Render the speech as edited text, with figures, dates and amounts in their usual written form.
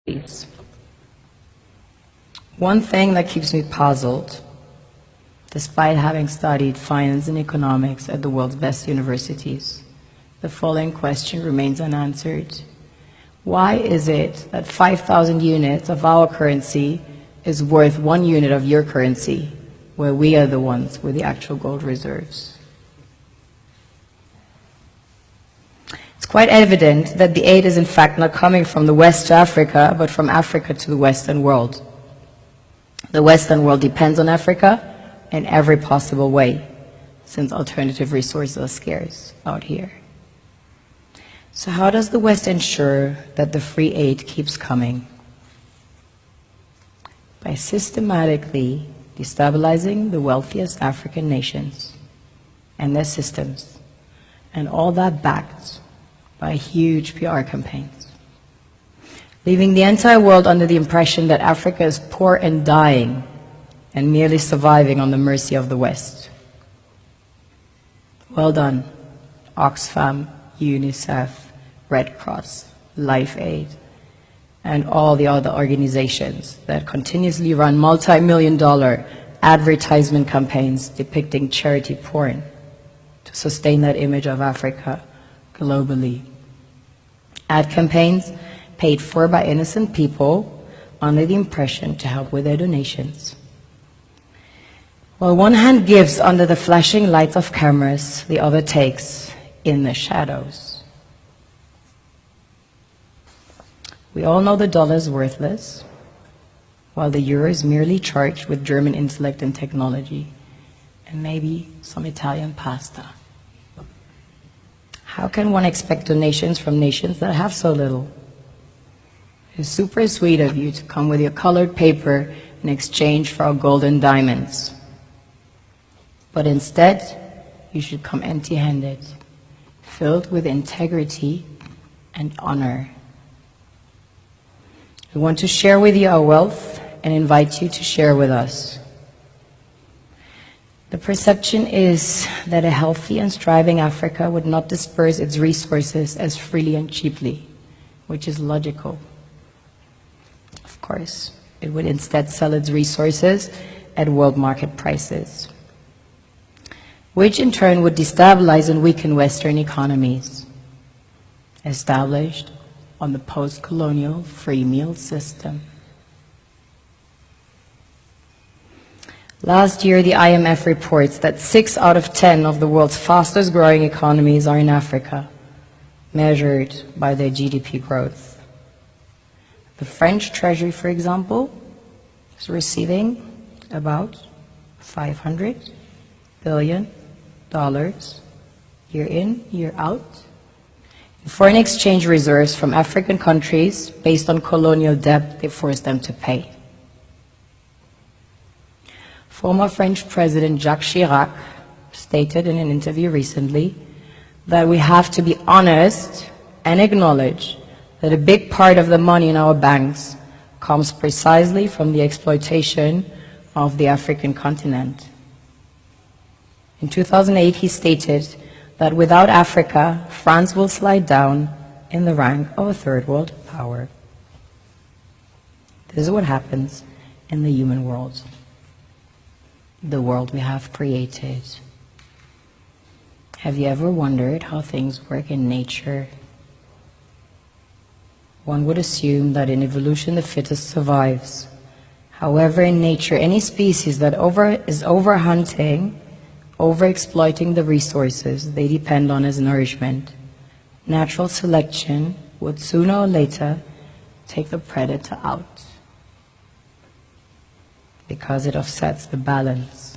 Please. One thing that keeps me puzzled, despite having studied finance and economics at the world's best universities, the following question remains unanswered. Why is it that 5,000 units of our currency is worth 1 unit of your currency, where we are the ones with the actual gold reserves? It's quite evident that the aid is in fact not coming from the West to Africa, but from Africa to the Western world. The Western world depends on Africa in every possible way, since alternative resources are scarce out here. So how does the West ensure that the free aid keeps coming? By systematically destabilizing the wealthiest African nations and their systems, and all that backed by huge PR campaigns, leaving the entire world under the impression that Africa is poor and dying and merely surviving on the mercy of the West. Well done, Oxfam, UNICEF, Red Cross, Life Aid, and all the other organizations that continuously run multi-million-dollar advertisement campaigns depicting charity porn to sustain that image of Africa globally. Ad campaigns paid for by innocent people under the impression to help with their donations. While one hand gives under the flashing lights of cameras, the other takes in the shadows. We all know the dollar is worthless, while the euro is merely charged with German intellect and technology, and maybe some Italian pasta. How can one expect donations from nations that have so little? It's super sweet of you to come with your colored paper in exchange for our gold and diamonds. But instead, you should come empty-handed, filled with integrity and honor. We want to share with you our wealth and invite you to share with us. The perception is that a healthy and striving Africa would not disperse its resources as freely and cheaply, which is logical. Of course, it would instead sell its resources at world market prices, which in turn would destabilize and weaken Western economies, established on the post-colonial free meal system. Last year, the IMF reports that 6 out of 10 of the world's fastest growing economies are in Africa, measured by their GDP growth. The French Treasury, for example, is receiving about $500 billion year in, year out, in foreign exchange reserves from African countries based on colonial debt they forced them to pay. Former French President Jacques Chirac stated in an interview recently that we have to be honest and acknowledge that a big part of the money in our banks comes precisely from the exploitation of the African continent. In 2008, he stated that without Africa, France will slide down in the rank of a third world power. This is what happens in the human world, the world we have created. Have you ever wondered how things work in nature? One would assume that in evolution the fittest survives. However, in nature, any species that is overhunting, overexploiting the resources they depend on as nourishment, natural selection would sooner or later take the predator out, because it offsets the balance.